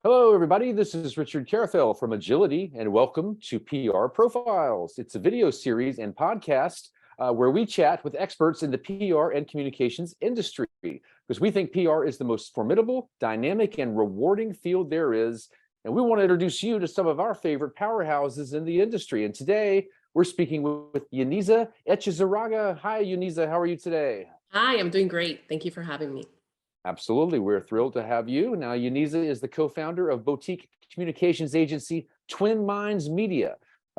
Hello, everybody. This is Richard Carafel from Agility, and welcome to PR Profiles. It's a video series and podcast where we chat with experts in the PR and communications industry because we think PR is the most formidable, dynamic, and rewarding field there is. And we want to introduce you to some of our favorite powerhouses in the industry. And today we're speaking with Yaneiza Echezarraga. Hi, Yaneiza. How are you today? Hi, I'm doing great. Thank you for having me. Absolutely. We're thrilled to have you. Now, Yaneiza is the co-founder of boutique communications agency Twin Minds Media.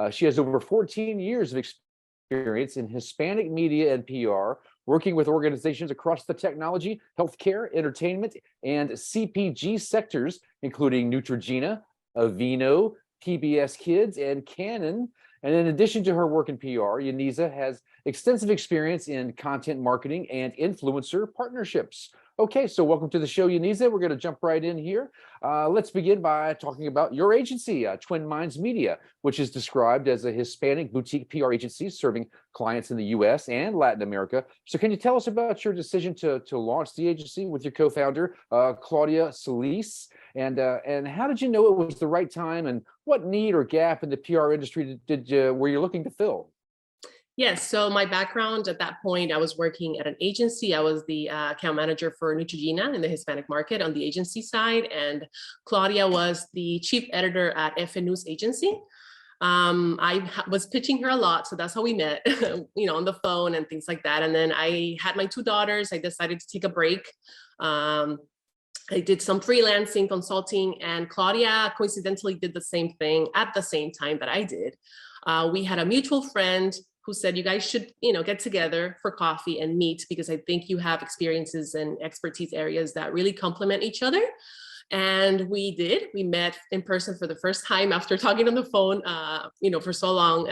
She has over 14 years of experience in Hispanic media and PR, working with organizations across the technology, healthcare, entertainment, and CPG sectors, including Neutrogena, Aveeno, PBS Kids, and Canon. And in addition to her work in PR, Yaneiza has extensive experience in content marketing and influencer partnerships. Okay, so welcome to the show, Yaneiza. We're going to jump right in here. Let's begin by talking about your agency, Twin Minds Media, which is described as a Hispanic boutique PR agency serving clients in the U.S. and Latin America. So can you tell us about your decision to launch the agency with your co-founder, Claudia Solis? And how did you know it was the right time, and what need or gap in the PR industry were you looking to fill? Yes, so my background at that point, I was working at an agency. I was the account manager for Neutrogena in the Hispanic market on the agency side, and Claudia was the chief editor at FN News Agency. I was pitching her a lot, so that's how we met, on the phone and things like that. And then I had my two daughters. I decided to take a break. I did some freelancing, consulting, and Claudia coincidentally did the same thing at the same time that I did. We had a mutual friend who said, you guys should, get together for coffee and meet, because I think you have experiences and expertise areas that really complement each other. And we did. We met in person for the first time after talking on the phone, for so long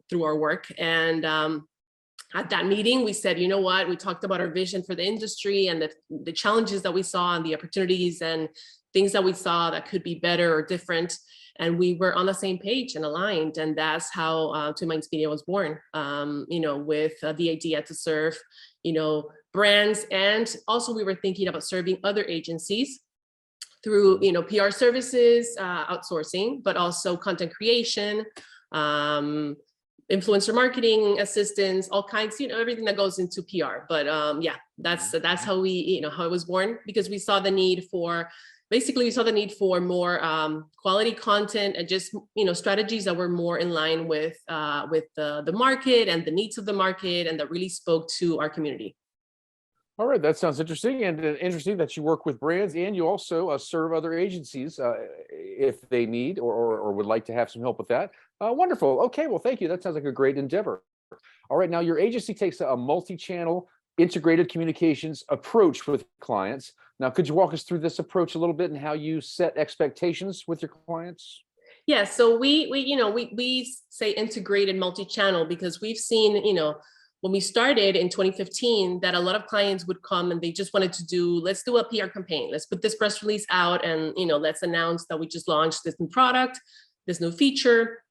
through our work. And at that meeting, we said, you know what, we talked about our vision for the industry and the challenges that we saw and the opportunities and things that we saw that could be better or different. And we were on the same page and aligned. And that's how Twin Minds Media was born, with the idea to serve, brands. And also we were thinking about serving other agencies through, PR services, outsourcing, but also content creation, influencer marketing assistance, all kinds, everything that goes into PR. But that's how we, how it was born, because we saw the need for more quality content and just, strategies that were more in line with the market and the needs of the market, and that really spoke to our community. All right, that sounds interesting, and interesting that you work with brands and you also serve other agencies if they need or would like to have some help with that. Wonderful. Okay, well, thank you. That sounds like a great endeavor. All right, now your agency takes a multi-channel integrated communications approach with clients. Now, could you walk us through this approach a little bit and how you set expectations with your clients? Yeah, so we say integrated multi-channel because we've seen, when we started in 2015, that a lot of clients would come and they just wanted to let's do a PR campaign. Let's put this press release out and, let's announce that we just launched this new product, this new feature,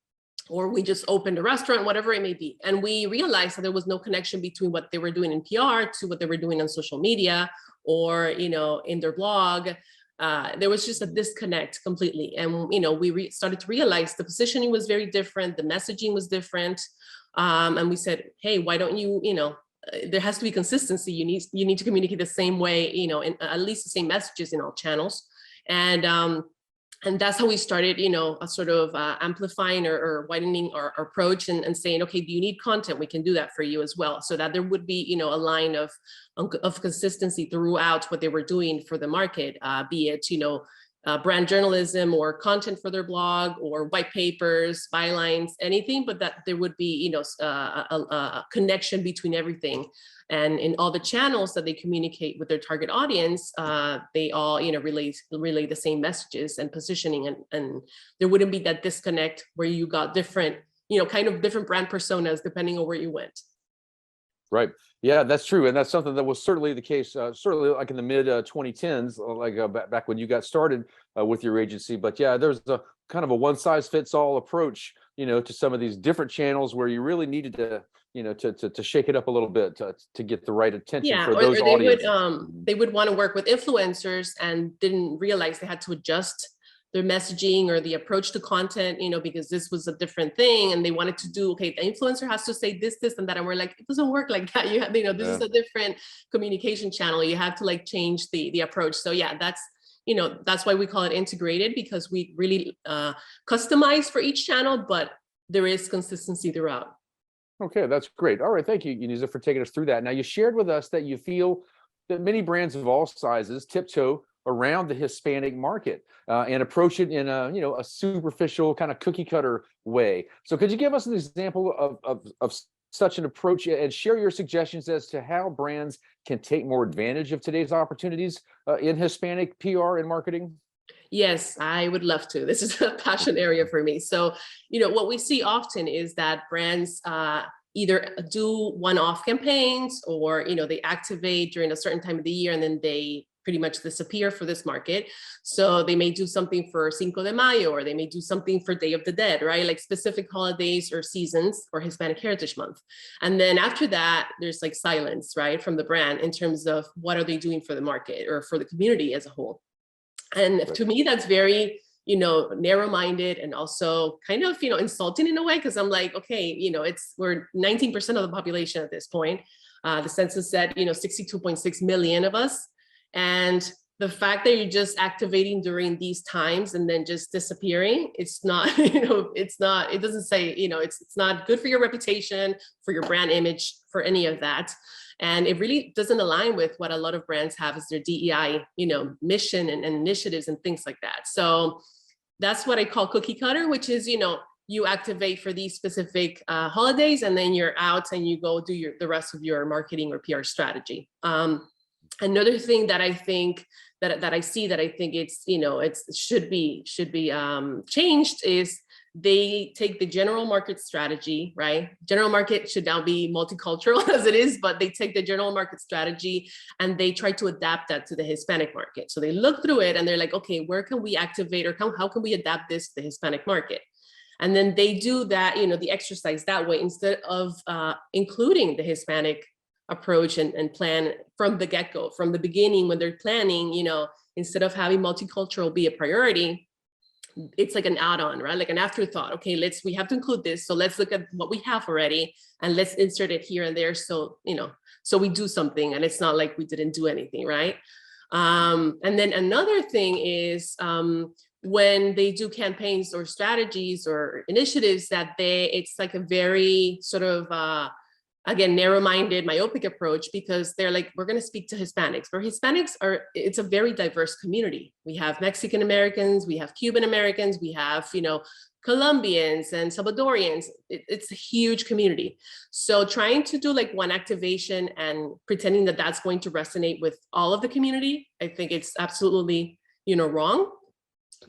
or we just opened a restaurant, whatever it may be. And we realized that there was no connection between what they were doing in PR to what they were doing on social media or, in their blog. There was just a disconnect completely. And, we started to realize the positioning was very different. The messaging was different. And we said, hey, why don't you, there has to be consistency. You need to communicate the same way, in at least the same messages in all channels. And that's how we started, sort of amplifying or widening our approach and saying, okay, do you need content? We can do that for you as well. So that there would be, a line of consistency throughout what they were doing for the market, be it, brand journalism or content for their blog or white papers, bylines, anything, but that there would be, a connection between everything. And in all the channels that they communicate with their target audience, they all, relay the same messages and positioning, and there wouldn't be that disconnect where you got different, kind of different brand personas depending on where you went. Right. Yeah, that's true. And that's something that was certainly the case, certainly like in the mid 2010s, back when you got started with your agency. But yeah, there's a kind of a one size fits all approach, to some of these different channels where you really needed to, to shake it up a little bit to get the right attention for those audiences. They would want to work with influencers and didn't realize they had to adjust their messaging or the approach to content, you know, because this was a different thing and they wanted to do, okay, the influencer has to say this, this, and that. And we're like, it doesn't work like that. You have, you know, this is a different communication channel. You have to like change the approach. So yeah, that's, you know, that's why we call it integrated, because we really customize for each channel, but there is consistency throughout. Okay, that's great. All right, thank you, Yaneiza, for taking us through that. Now, you shared with us that you feel that many brands of all sizes tiptoe around the Hispanic market and approach it in a, you know, a superficial kind of cookie cutter way. So could you give us an example of such an approach and share your suggestions as to how brands can take more advantage of today's opportunities in Hispanic PR and marketing? Yes, I would love to. This is a passion area for me. So, you know, what we see often is that brands either do one-off campaigns, or, you know, they activate during a certain time of the year and then they pretty much disappear for this market. So they may do something for Cinco de Mayo, or they may do something for Day of the Dead, right? Like specific holidays or seasons or Hispanic Heritage Month. And then after that, there's like silence, right, from the brand in terms of what are they doing for the market or for the community as a whole. And to me, that's very, you know, narrow-minded and also kind of, you know, insulting in a way, because I'm like, okay, you know, we're 19% of the population at this point. The census said, you know, 62.6 million of us. And the fact that you're just activating during these times and then just disappearing, it's not, you know, it doesn't say, you know, it's not good for your reputation, for your brand image, for any of that. And it really doesn't align with what a lot of brands have as their DEI, you know, mission and initiatives and things like that. So that's what I call cookie cutter, which is, you know, you activate for these specific holidays and then you're out and you go do the rest of your marketing or PR strategy. Another thing that I think that I see that I think it's, you know, it should be changed is they take the general market strategy, right? General market should now be multicultural as it is, but they take the general market strategy and they try to adapt that to the Hispanic market. So they look through it and they're like, okay, where can we activate, or how can we adapt this to the Hispanic market? And then they do that, you know, the exercise that way instead of including the Hispanic approach and plan from the get-go, from the beginning when they're planning, you know, instead of having multicultural be a priority, it's like an add-on, right? Like an afterthought. Okay, we have to include this. So let's look at what we have already and let's insert it here and there. So, you know, so we do something and it's not like we didn't do anything, right? And then another thing is when they do campaigns or strategies or initiatives that it's like a very sort of, again, narrow-minded, myopic approach, because they're like, we're going to speak to Hispanics. Where Hispanics it's a very diverse community. We have Mexican Americans, we have Cuban Americans, we have, you know, Colombians and Salvadorians. It's a huge community. So trying to do like one activation and pretending that that's going to resonate with all of the community, I think it's absolutely, you know, wrong,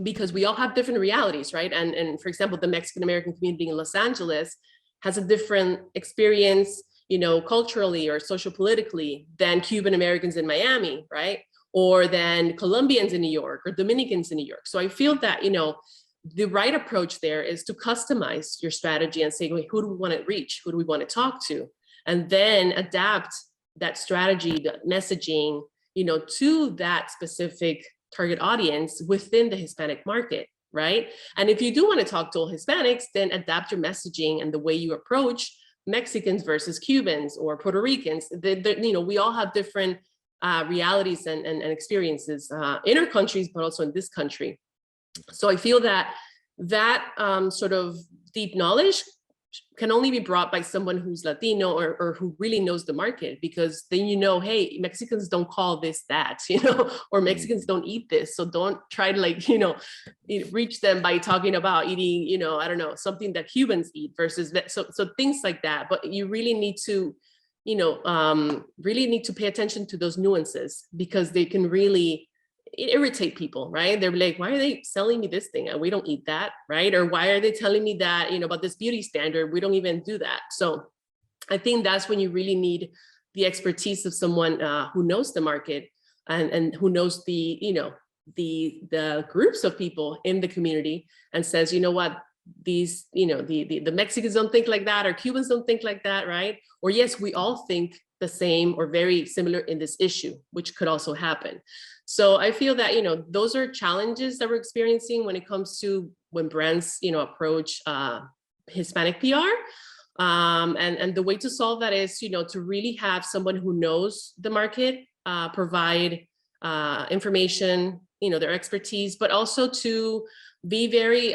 because we all have different realities, right? And for example, the Mexican American community in Los Angeles has a different experience, you know, culturally or sociopolitically than Cuban Americans in Miami, right? Or than Colombians in New York or Dominicans in New York. So I feel that, you know, the right approach there is to customize your strategy and say, wait, who do we want to reach? Who do we want to talk to? And then adapt that strategy, that messaging, you know, to that specific target audience within the Hispanic market. Right? And if you do want to talk to all Hispanics, then adapt your messaging and the way you approach Mexicans versus Cubans or Puerto Ricans. You know, we all have different realities and experiences in our countries, but also in this country. So I feel that sort of deep knowledge can only be brought by someone who's Latino or who really knows the market, because then, you know, hey, Mexicans don't call this that, you know, or Mexicans don't eat this. So don't try to like, you know, reach them by talking about eating, you know, I don't know, something that Cubans eat versus that. So things like that. But you really need to, you know, really need to pay attention to those nuances, because they can really irritate people, right? They're like, why are they selling me this thing? We don't eat that, right? Or why are they telling me that, you know, about this beauty standard? We don't even do that. So I think that's when you really need the expertise of someone who knows the market and who knows the, you know, the groups of people in the community and says, you know what, these, you know, the Mexicans don't think like that, or Cubans don't think like that, right? Or yes, we all think the same or very similar in this issue, which could also happen. So I feel that, those are challenges that we're experiencing when it comes to when brands, approach Hispanic PR. And the way to solve that is, to really have someone who knows the market, provide information, their expertise, but also to be very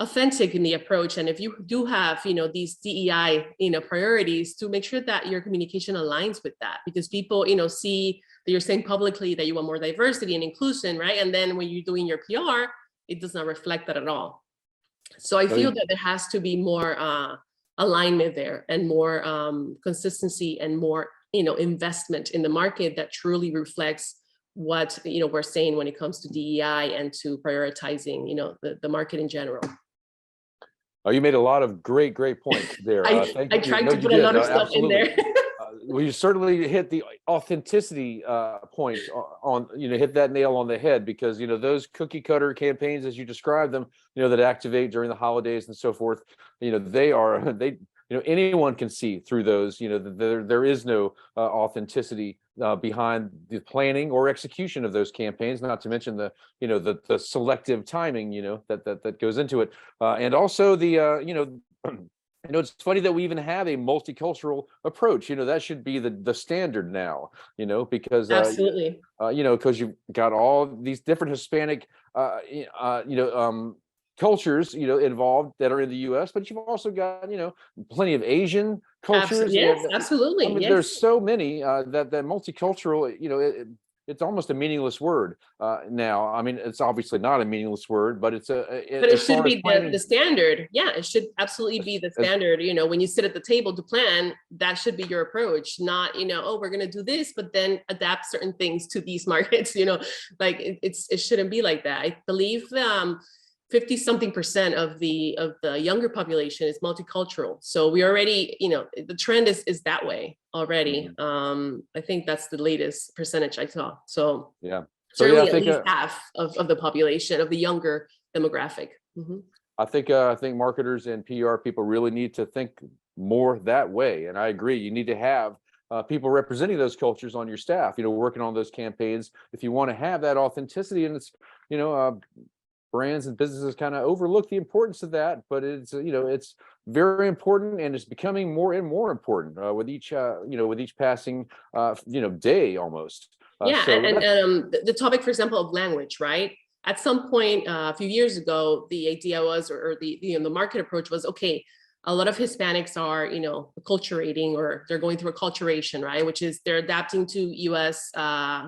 authentic in the approach. And if you do have, these DEI, priorities, to make sure that your communication aligns with that, because people, see that you're saying publicly that you want more diversity and inclusion, right? And then when you're doing your PR, it does not reflect that at all. So I feel that there has to be more alignment there, and more consistency, and more, investment in the market that truly reflects what, we're saying when it comes to DEI and to prioritizing, the market in general. Oh, you made a lot of great points there. Thank you. I tried to put a lot of stuff in there. Well, you certainly hit the authenticity point on, hit that nail on the head, because, those cookie cutter campaigns, as you described them, that activate during the holidays and so forth, anyone can see through those, there is no authenticity behind the planning or execution of those campaigns, not to mention the, the selective timing, that goes into it. And also the, it's funny that we even have a multicultural approach. That should be the standard now, because absolutely, because you've got all these different Hispanic, cultures, involved that are in the U.S., but you've also got, plenty of Asian cultures. Yes, absolutely. I mean, yes. There's so many that multicultural, it's almost a meaningless word now. I mean, it's obviously not a meaningless word, but but it should be the standard. Yeah, it should absolutely be the standard. When you sit at the table to plan, that should be your approach, not, oh, we're going to do this, but then adapt certain things to these markets, like it shouldn't be like that. I believe 50-something% of the younger population is multicultural. So we already, the trend is that way already. I think that's the latest percentage I saw. So yeah, certainly at least half of the population, of the younger demographic. I think marketers and PR people really need to think more that way. And I agree, you need to have people representing those cultures on your staff, working on those campaigns, if you want to have that authenticity. And it's, brands and businesses kind of overlook the importance of that, but it's, it's very important, and it's becoming more and more important with each passing day almost. Yeah, and the topic, for example, of language, right? At some point a few years ago, the idea was, or the market approach was, okay, a lot of Hispanics are, acculturating, or they're going through acculturation, right? Which is they're adapting to US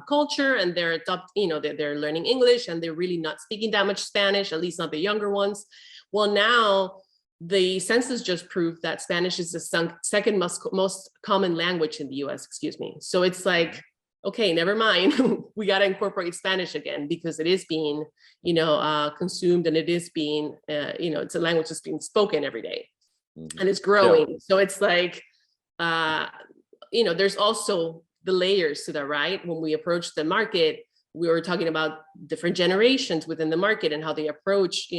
culture, and they're they're learning English, and they're really not speaking that much Spanish, at least not the younger ones. Well, now the census just proved that Spanish is the second most common language in the US, excuse me. So it's like, okay, never mind. We got to incorporate Spanish again, because it is being, consumed, and it is being, it's a language that's being spoken every day. And it's growing. Yeah. So it's like, there's also the layers to that, right? When we approach the market, we were talking about different generations within the market and how they approach,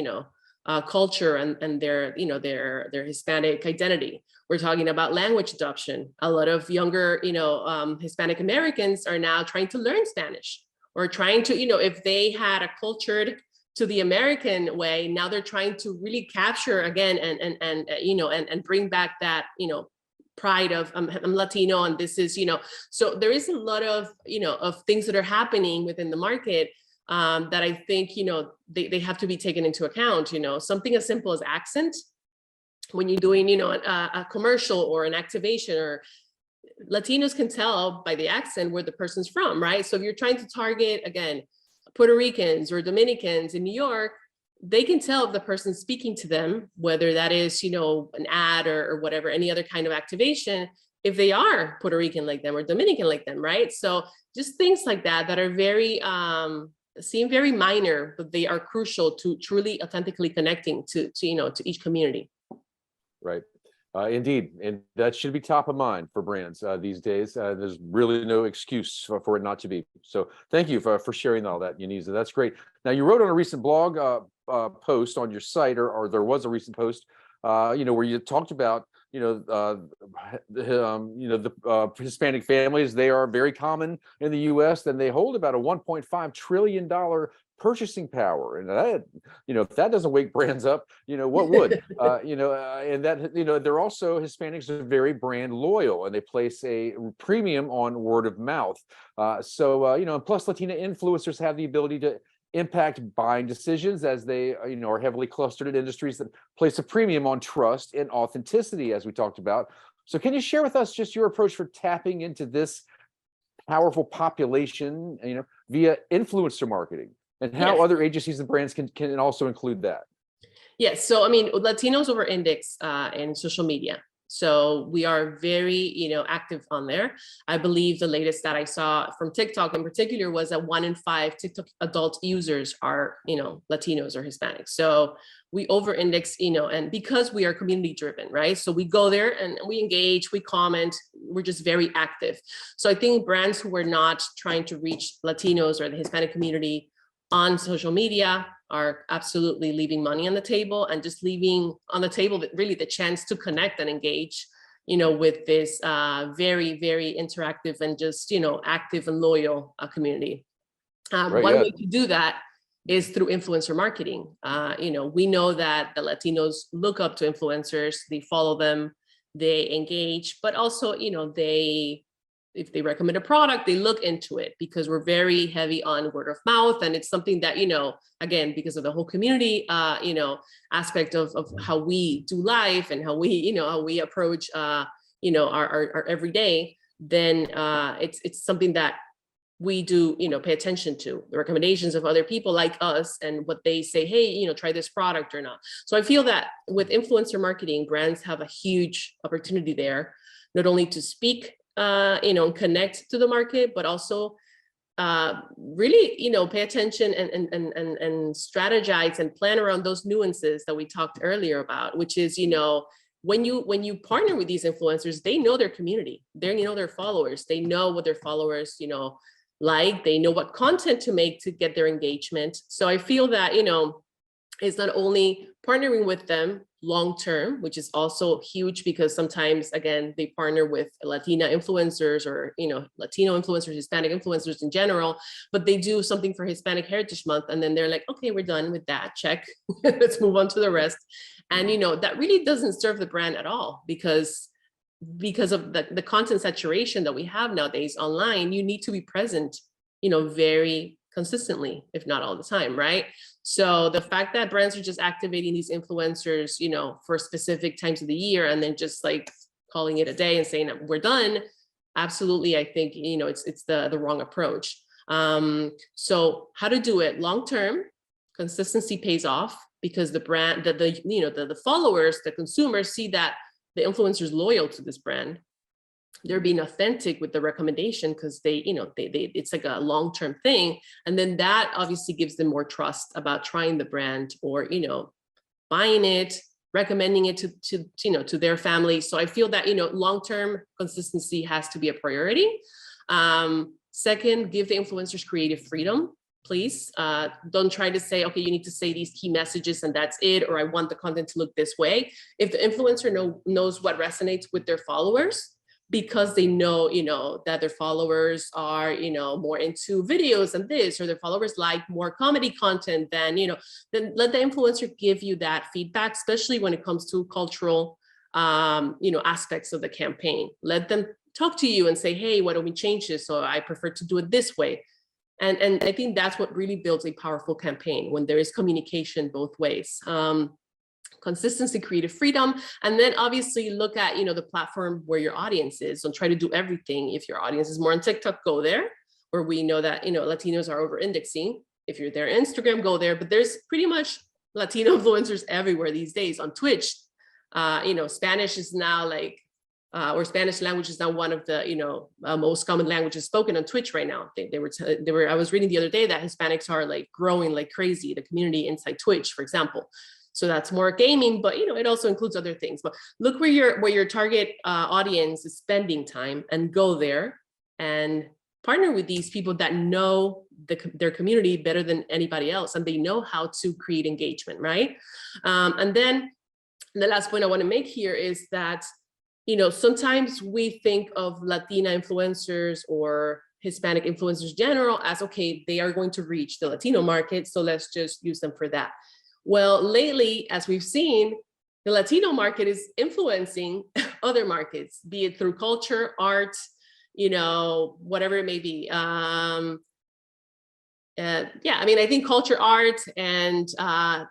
culture and their, their Hispanic identity. We're talking about language adoption. A lot of younger, Hispanic Americans are now trying to learn Spanish, or trying to, if they had a cultured to the American way, now they're trying to really capture again and bring back that, pride of I'm Latino, and this is, so there is a lot of, of things that are happening within the market that I think, they have to be taken into account. Something as simple as accent. When you're doing, a commercial or an activation, or Latinos can tell by the accent where the person's from, right? So if you're trying to target, again, Puerto Ricans or Dominicans in New York, they can tell if the person's speaking to them, whether that is, an ad or whatever, any other kind of activation, if they are Puerto Rican like them or Dominican like them, right? So just things like that are very, seem very minor, but they are crucial to truly authentically connecting to each community. Right. Indeed. And that should be top of mind for brands these days. There's really no excuse for it not to be. So thank you for sharing all that, Yaneiza. That's great. Now, you wrote on a recent blog post on your site, or there was a recent post, where you talked about the Hispanic families, they are very common in the U.S. and they hold about a $1.5 trillion purchasing power. And that, if that doesn't wake brands up, what would? And that, they're also, Hispanics are very brand loyal and they place a premium on word of mouth. And plus Latina influencers have the ability to impact buying decisions as they are heavily clustered in industries that place a premium on trust and authenticity, as we talked about. So can you share with us just your approach for tapping into this powerful population, via influencer marketing, and how other agencies and brands can also include that? Yes. So, I mean, Latinos over index in social media. So we are very, active on there. I believe the latest that I saw from TikTok in particular was that 1 in 5 TikTok adult users are, Latinos or Hispanics. So we over index, and because we are community driven, right? So we go there and we engage, we comment, we're just very active. So I think brands who are not trying to reach Latinos or the Hispanic community on social media are absolutely leaving money on the table, and just leaving on the table really the chance to connect and engage, with this very, very interactive and just, active and loyal community. One way to do that is through influencer marketing. We know that the Latinos look up to influencers, they follow them, they engage, but also, if they recommend a product, they look into it, because we're very heavy on word of mouth. And it's something that, again, because of the whole community, aspect of how we do life and how we approach, our everyday, then it's something that we do, pay attention to the recommendations of other people like us and what they say, hey, try this product or not. So I feel that with influencer marketing, brands have a huge opportunity there, not only to speak, connect to the market, but also really, pay attention and strategize and plan around those nuances that we talked earlier about, which is, when you partner with these influencers, they know their community, they know their followers, they know what their followers, they know what content to make to get their engagement. So I feel that, it's not only partnering with them long-term, which is also huge, because sometimes, again, they partner with Latina influencers or, Latino influencers, Hispanic influencers in general, but they do something for Hispanic Heritage Month. And then they're like, okay, we're done with that, check, let's move on to the rest. And, that really doesn't serve the brand at all, because of the content saturation that we have nowadays online. You need to be present, very consistently, if not all the time, right? So the fact that brands are just activating these influencers, for specific times of the year, and then just like calling it a day and saying that we're done, absolutely, I think, it's the wrong approach. So how to do it long term? Consistency pays off, because the brand, the followers, the consumers see that the influencer is loyal to this brand. They're being authentic with the recommendation, because they it's like a long-term thing. And then that obviously gives them more trust about trying the brand, or, buying it, recommending it to their family. So I feel that, long-term consistency has to be a priority. Second, give the influencers creative freedom. Please don't try to say, okay, you need to say these key messages and that's it, or I want the content to look this way. If the influencer knows what resonates with their followers, because they know, that their followers are, more into videos and this, or their followers like more comedy content, then let the influencer give you that feedback, especially when it comes to cultural, aspects of the campaign. Let them talk to you and say, hey, why don't we change this? So I prefer to do it this way. And I think that's what really builds a powerful campaign, when there is communication both ways. Consistency, creative freedom, and then obviously look at, the platform where your audience is. Don't try to do everything. If your audience is more on TikTok, go there, where we know that, Latinos are over indexing. If you're there on Instagram, go there, but there's pretty much Latino influencers everywhere these days. On Twitch, Spanish is now like, or Spanish language is now one of the, most common languages spoken on Twitch right now. They were, I was reading the other day that Hispanics are like growing like crazy, the community inside Twitch, for example. So that's more gaming, but it also includes other things. But look where your target audience is spending time, and go there and partner with these people that know their community better than anybody else, and they know how to create engagement, right? And then the last point I want to make here is that sometimes we think of Latina influencers or Hispanic influencers general as, okay, they are going to reach the Latino market, so let's just use them for that. Well, lately, as we've seen, the Latino market is influencing other markets, be it through culture, art, whatever it may be. Yeah, I mean, I think culture, art, and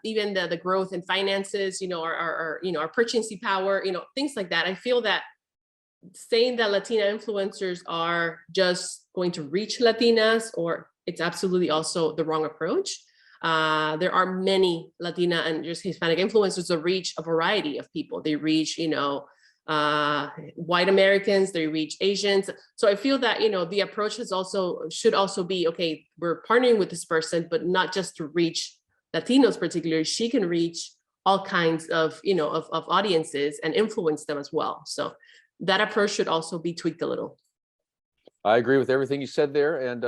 even the growth in finances, our purchasing power, things like that. I feel that saying that Latina influencers are just going to reach Latinas, or it's absolutely also the wrong approach. There are many Latina and just Hispanic influencers that reach a variety of people. They reach, white Americans, they reach Asians. So I feel that, the approach should also be, okay, we're partnering with this person, but not just to reach Latinos particularly. She can reach all kinds of, of audiences and influence them as well. So that approach should also be tweaked a little. I agree with everything you said there. And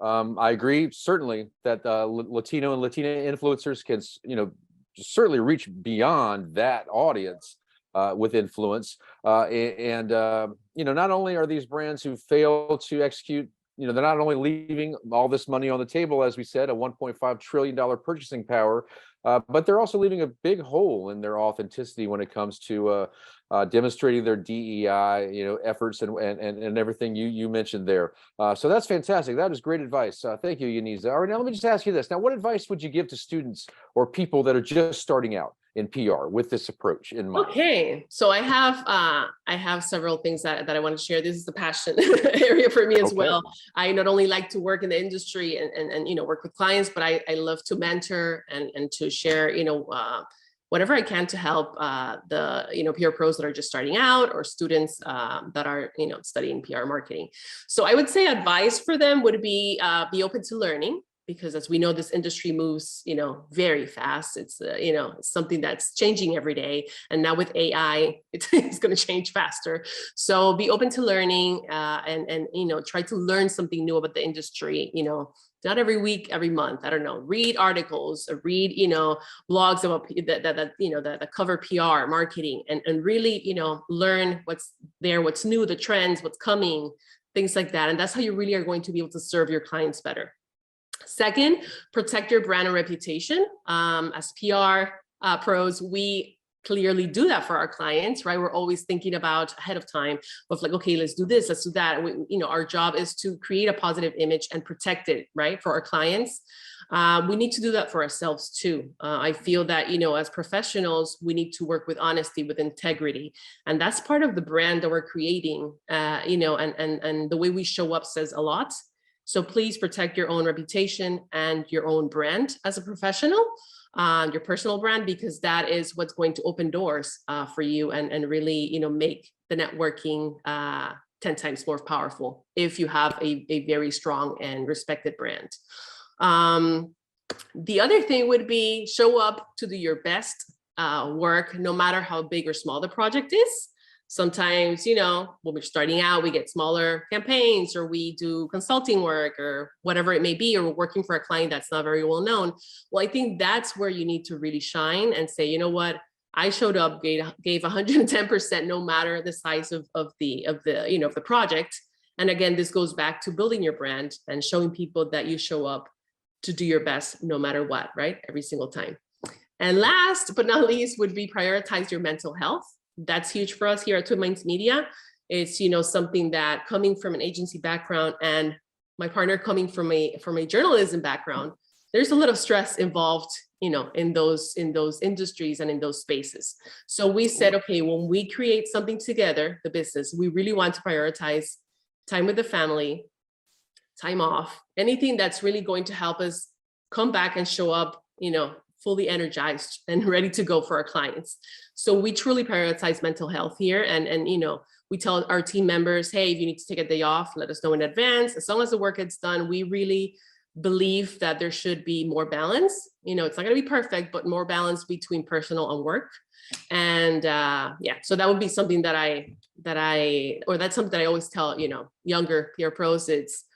I agree certainly that Latino and Latina influencers can, certainly reach beyond that audience with influence. Not only are these brands who fail to execute, they're not only leaving all this money on the table, as we said, a $1.5 trillion purchasing power, but they're also leaving a big hole in their authenticity when it comes to demonstrating their DEI, efforts and everything you mentioned there. So that's fantastic. That is great advice. Thank you, Yaneiza. All right, now let me just ask you this. Now, what advice would you give to students or people that are just starting out in PR with this approach in mind? Okay, so I have several things that I want to share. This is the passion area for me as well. I not only like to work in the industry and work with clients, but I love to mentor and to share whatever I can to help the PR pros that are just starting out, or students that are studying PR marketing. So I would say advice for them would be open to learning. Because as we know, this industry moves, very fast. It's, something that's changing every day. And now with AI, it's going to change faster. So be open to learning and try to learn something new about the industry, not every week, every month. I don't know, read articles, read, blogs about that cover PR marketing and really, learn what's there, what's new, the trends, what's coming, things like that. And that's how you really are going to be able to serve your clients better. Second, protect your brand and reputation. As PR pros, we clearly do that for our clients, right? We're always thinking about ahead of time of like, okay, let's do this, let's do that. Our job is to create a positive image and protect it, right? For our clients. We need to do that for ourselves too. I feel that, as professionals, we need to work with honesty, with integrity. And that's part of the brand that we're creating, and the way we show up says a lot. So please protect your own reputation and your own brand as a professional, your personal brand, because that is what's going to open doors for you and really, make the networking 10 times more powerful if you have a very strong and respected brand. The other thing would be show up to do your best work, no matter how big or small the project is. Sometimes, when we're starting out, we get smaller campaigns, or we do consulting work, or whatever it may be, or we're working for a client that's not very well known. Well, I think that's where you need to really shine and say, you know what, I showed up, gave 110%, no matter the size of the project. And again, this goes back to building your brand and showing people that you show up to do your best, no matter what, right? Every single time. And last but not least would be prioritize your mental health. That's huge for us here at Twin Minds Media. It's, something that, coming from an agency background and my partner coming from a journalism background, there's a lot of stress involved, in those industries and in those spaces. So we said, okay, when we create something together, the business, we really want to prioritize time with the family, time off, anything that's really going to help us come back and show up, fully energized and ready to go for our clients. So we truly prioritize mental health here. And we tell our team members, hey, if you need to take a day off, let us know in advance. As long as the work gets done, we really believe that there should be more balance. It's not going to be perfect, but more balance between personal and work. And so that would be something that's something that I always tell, younger PR pros,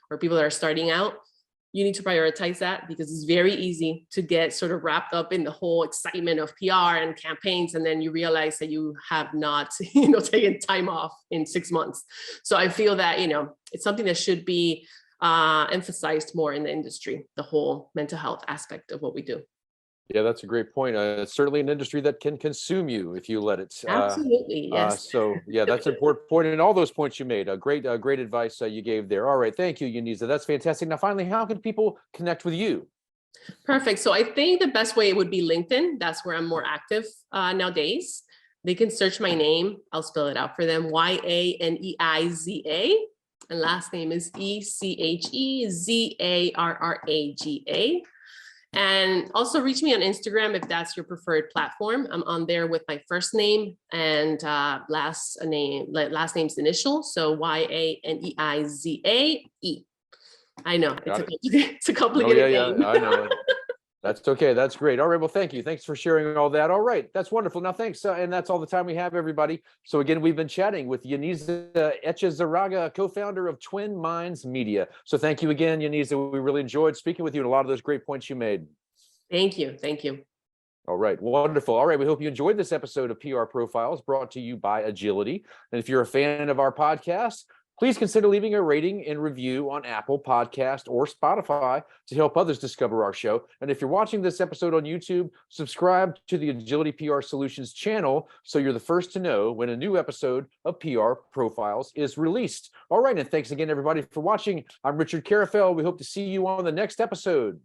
or people that are starting out. you need to prioritize that, because it's very easy to get sort of wrapped up in the whole excitement of PR and campaigns. And then you realize that you have not, taken time off in 6 months. So I feel that, it's something that should be emphasized more in the industry, the whole mental health aspect of what we do. Yeah, that's a great point. It's certainly an industry that can consume you if you let it. Absolutely, yes. So yeah, that's an important point, and all those points you made. Great advice you gave there. All right, thank you, Yaneiza. That's fantastic. Now, finally, how can people connect with you? Perfect. So I think the best way would be LinkedIn. That's where I'm more active nowadays. They can search my name. I'll spell it out for them. Yaneiza. And last name is Echezarraga. And also reach me on Instagram if that's your preferred platform. I'm on there with my first name and last name's initial. So Yaneiza. I know it's a complicated name. I know. That's okay. That's great. All right. Well, thank you. Thanks for sharing all that. All right. That's wonderful. Now, thanks. And that's all the time we have, everybody. So again, we've been chatting with Yaneiza Echezarraga, co-founder of Twin Minds Media. So thank you again, Yaneiza. We really enjoyed speaking with you and a lot of those great points you made. Thank you. Thank you. All right. Wonderful. All right. We hope you enjoyed this episode of PR Profiles brought to you by Agility. And if you're a fan of our podcast, please consider leaving a rating and review on Apple Podcast or Spotify to help others discover our show. And if you're watching this episode on YouTube, subscribe to the Agility PR Solutions channel so you're the first to know when a new episode of PR Profiles is released. All right, and thanks again, everybody, for watching. I'm Richard Carafell. We hope to see you on the next episode.